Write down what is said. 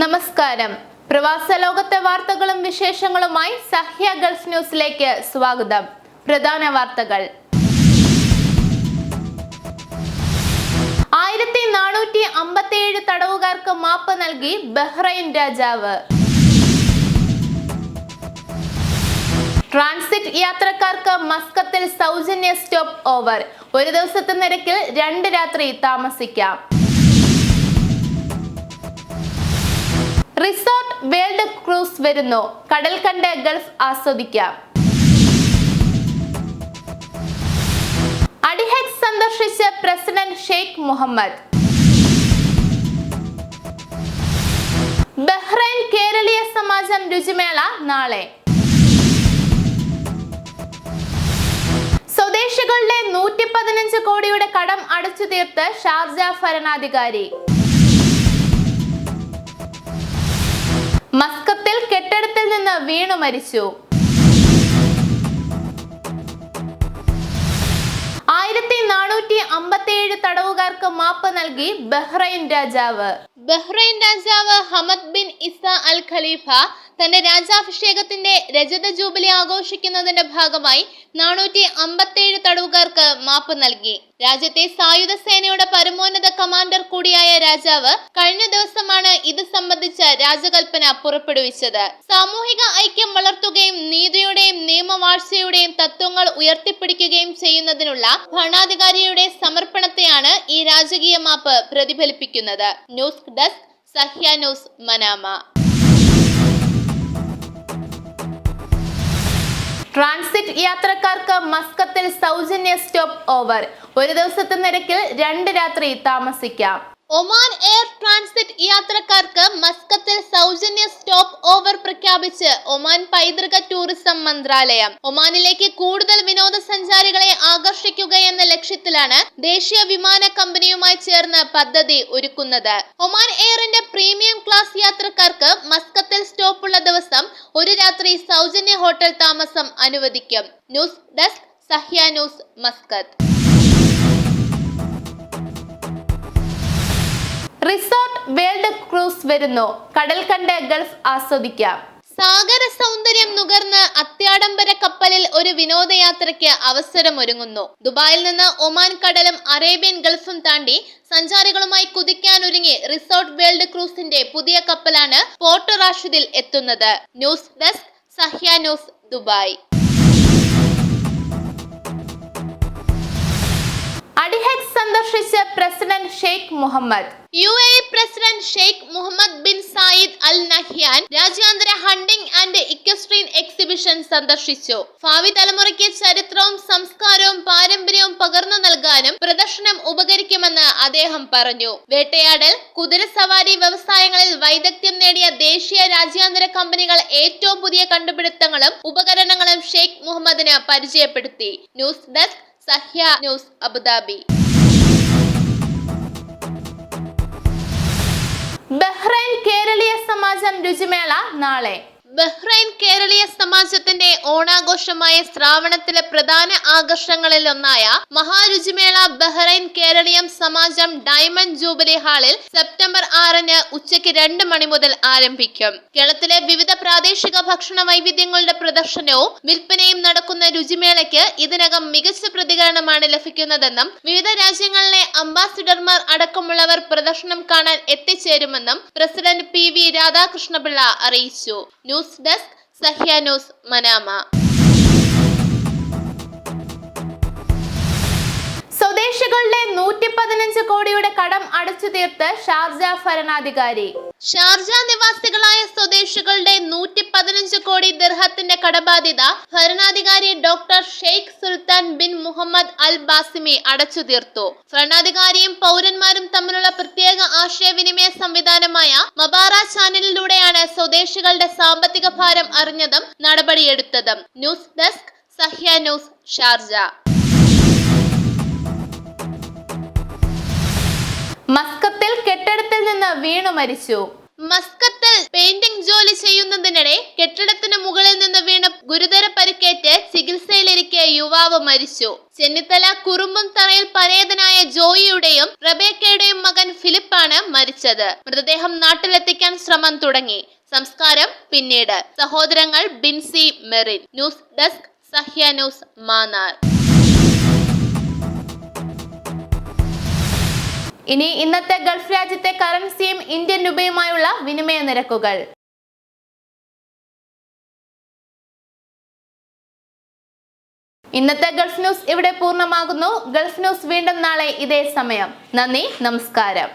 നമസ്കാരം. പ്രവാസ ലോകത്തെ വാർത്തകളും വിശേഷങ്ങളുമായി സഹ്യ ഗൾഫ് ന്യൂസിലേക്ക് സ്വാഗതം. പ്രധാന വാർത്തകൾ. 1457 തടവുകാർക്ക് മാപ്പ് നൽകി ബഹ്റൈൻ രാജാവ്. ട്രാൻസിറ്റ് യാത്രക്കാർക്ക് മസ്കത്തിൽ സൗജന്യ സ്റ്റോപ്പ് ഓവർ. ഒരു ദിവസത്തെ നിരക്കിൽ 2 രാത്രി താമസിക്കാം. റിസോർട്ട് വേൾഡ് ക്രൂസ് വരുന്നു. കടൽ കണ്ട് ഗൾഫ് ആസ്വദിക്കാം. അഡിഹെക്സ് സന്ദർശിച്ച പ്രസിഡന്റ് ഷെയ്ഖ് മുഹമ്മദ്. ബഹ്റൈൻ കേരളീയ സമാജം രുചിമേള നാളെ. സ്വദേശികളുടെ 115 കോടിയുടെ കടം അടച്ചു തീർത്ത് ഷാർജ ഭരണാധികാരി. മസ്കത്തിൽ കെട്ടിടത്തിൽ നിന്ന് വീണു മരിച്ചു. 1457 തടവുകാർക്ക് മാപ്പ് നൽകി ബഹ്റൈൻ രാജാവ്. ബഹ്റൈൻ രാജാവ് ഹമദ് ബിൻ ഇസ അൽ ഖലീഫ തന്റെ രാജാഭിഷേകത്തിന്റെ രജത ജൂബിലി ആഘോഷിക്കുന്നതിന്റെ ഭാഗമായി 457 തടവുകാർക്ക് മാപ്പ് നൽകി. രാജ്യത്തെ സായുധ സേനയുടെ പരമോന്നത കമാൻഡർ കൂടിയായ രാജാവ് കഴിഞ്ഞ ദിവസമാണ് ഇത് സംബന്ധിച്ച രാജകൽപ്പന പുറപ്പെടുവിച്ചത്. സാമൂഹിക ഐക്യം വളർത്തുകയും നീതിയുടെയും നിയമവാഴ്ചയുടെയും തത്വങ്ങൾ ഉയർത്തിപ്പിടിക്കുകയും ചെയ്യുന്നതിനുള്ള ഭരണാധികാരിയുടെ സമർപ്പണത്തെയാണ് ഈ രാജകീയ മാപ്പ് പ്രതിഫലിപ്പിക്കുന്നത്. News desk, Sahya news, Manama. Transit യാത്രക്കാർക്ക് മസ്കത്തിൽ സൗജന്യ സ്റ്റോപ്പ് ഓവർ. ഒരു ദിവസത്തെ നിരക്കിൽ 2 രാത്രി താമസിക്കാം. ഒമാൻ എയർ ട്രാൻസിറ്റ് യാത്രക്കാർക്ക് മസ്കത്തിൽ സൗജന്യ സ്റ്റോപ്പ് ഓവർ പ്രഖ്യാപിച്ച് ഒമാൻ പൈതൃക ടൂറിസം മന്ത്രാലയം. ഒമാനിലേക്ക് കൂടുതൽ വിനോദസഞ്ചാരികളെ ആകർഷിക്കുകയെന്ന ലക്ഷ്യത്തിലാണ് ദേശീയ വിമാന കമ്പനിയുമായി ചേർന്ന് പദ്ധതി ഒരുക്കുന്നത്. ഒമാൻ എയറിന്റെ പ്രീമിയം ക്ലാസ് യാത്രക്കാർക്ക് മസ്കത്തിൽ സ്റ്റോപ്പുള്ള ദിവസം 1 രാത്രി സൗജന്യ ഹോട്ടൽ താമസം അനുവദിക്കും. News desk, Sahya news, Muscat. Resort world cruise വരുന്നു. കടൽ കണ്ട് ഗൾഫ് ആസ്വദിക്കാം. സാഗര സൗന്ദര്യം നുകർന്ന് അത്യാഡംബര കപ്പലിൽ ഒരു വിനോദയാത്രയ്ക്ക് അവസരമൊരുങ്ങുന്നു. ദുബായിൽ നിന്ന് ഒമാൻ കടലും അറേബ്യൻ ഗൾഫും താണ്ടി സഞ്ചാരികളുമായി കുതിക്കാനൊരുങ്ങി റിസോർട്ട് വേൾഡ് ക്രൂസിന്റെ പുതിയ കപ്പലാണ് പോർട്ട് റാഷിദിൽ എത്തുന്നത്. News desk, Sahya news, Dubai. Adihex സന്ദർശിച്ച president Sheikh Mohammed. UAE president Sheikh Mohammed bin Zayed al Nahyan രാജ്യാന്തര ഹണ്ടിംഗ് ആൻഡ് ഇക്വസ്ട്രിയൻ എക്സിബിഷൻ സന്ദർശിച്ചു. ഭാവി തലമുറയ്ക്ക് ചരിത്രവും സംസ്കാരവും പാരമ്പര്യവും പകർന്നു നൽകാനും പ്രദർശനം ഉപകരിക്കുമെന്ന് അദ്ദേഹം പറഞ്ഞു. വേട്ടയാടൽ, കുതിരസവാരി വ്യവസായങ്ങളിൽ വൈദഗ്ധ്യം നേടിയ ദേശീയ രാജ്യാന്തര കമ്പനികൾ ഏറ്റവും പുതിയ കണ്ടുപിടുത്തങ്ങളും ഉപകരണങ്ങളും ഷെയ്ഖ് മുഹമ്മദിന് പരിചയപ്പെടുത്തി. News desk, Sahya news, Abu Dhabi. Bahrain കേരളീയ സമാജം രുചിമേള നാളെ. ബഹ്റൈൻ കേരളീയ സമാജത്തിന്റെ ഓണാഘോഷമായ ശ്രാവണത്തിലെ പ്രധാന ആകർഷണങ്ങളിൽ ഒന്നായ മഹാരുചിമേള ബഹ്റൈൻ കേരളീയം സമാജം ഡയമണ്ട് ജൂബിലി ഹാളിൽ സെപ്റ്റംബർ 6 ഉച്ചയ്ക്ക് 2 മണി മുതൽ ആരംഭിക്കും. കേരളത്തിലെ വിവിധ പ്രാദേശിക ഭക്ഷണ വൈവിധ്യങ്ങളുടെ പ്രദർശനവും വിൽപ്പനയും നടക്കുന്ന രുചിമേളയ്ക്ക് ഇതിനകം മികച്ച പ്രതികരണമാണ് ലഭിക്കുന്നതെന്നും വിവിധ രാജ്യങ്ങളിലെ അംബാസിഡർമാർ അടക്കമുള്ളവർ പ്രദർശനം കാണാൻ എത്തിച്ചേരുമെന്നും പ്രസിഡന്റ് PV രാധാകൃഷ്ണപിള്ള അറിയിച്ചു. News desk, Sahya news, Manama. സ്വദേശികളുടെ 115 കോടിയുടെ കടം അടച്ചു തീർത്ത് ഷാർജ ഭരണാധികാരി. ഷാർജ നിവാസികളായ സ്വദേശികളുടെ 115 കോടി ദിർഹത്തിന്റെ കടബാധ്യത ഭരണാധികാരി doctor Sheikh Sultan bin Mohammed al Qasimi അടച്ചു തീർത്തു. ഭരണാധികാരിയും പൗരന്മാരും തമ്മിലുള്ള പ്രത്യേക ആശയവിനിമയ സംവിധാനമായ മബാറ ചാനലിലൂടെയാണ് സ്വദേശികളുടെ സാമ്പത്തിക ഭാരം അറിഞ്ഞതും നടപടിയെടുത്തതും. News desk, Sahya news, Sharjah. മസ്കത്തിൽ കെട്ടിടത്തിൽ നിന്ന് വീണു മരിച്ചു. മസ്കത്തിൽ പെയിന്റിംഗ് ജോലി ചെയ്യുന്നതിനിടെ കെട്ടിടത്തിന് മുകളിൽ നിന്ന് വീണ് ഗുരുതര പരിക്കേറ്റ് ചികിത്സയിലിരിക്കെ യുവാവ് മരിച്ചു. ചെന്നിത്തല കുറുമ്പുംതറ ആലുവയിൽ പരേതനായ ജോയിയുടെയും റബേക്കയുടെയും മകൻ ഫിലിപ്പാണ് മരിച്ചത്. മൃതദേഹം നാട്ടിലെത്തിക്കാൻ ശ്രമം തുടങ്ങി. സംസ്കാരം പിന്നീട്. സഹോദരങ്ങൾ Binsy, Merin. News desk Sahya news, Mannar. ഇനി ഇന്നത്തെ ഗൾഫ് രാജ്യത്തെ കറൻസിയും ഇന്ത്യൻ രൂപയുമായുള്ള വിനിമയ നിരക്കുകൾ. ഇന്നത്തെ ഗൾഫ് ന്യൂസ് ഇവിടെ പൂർണ്ണമാകുന്നു. ഗൾഫ് ന്യൂസ് വീണ്ടും നാളെ ഇതേ സമയം. നന്ദി, നമസ്കാരം.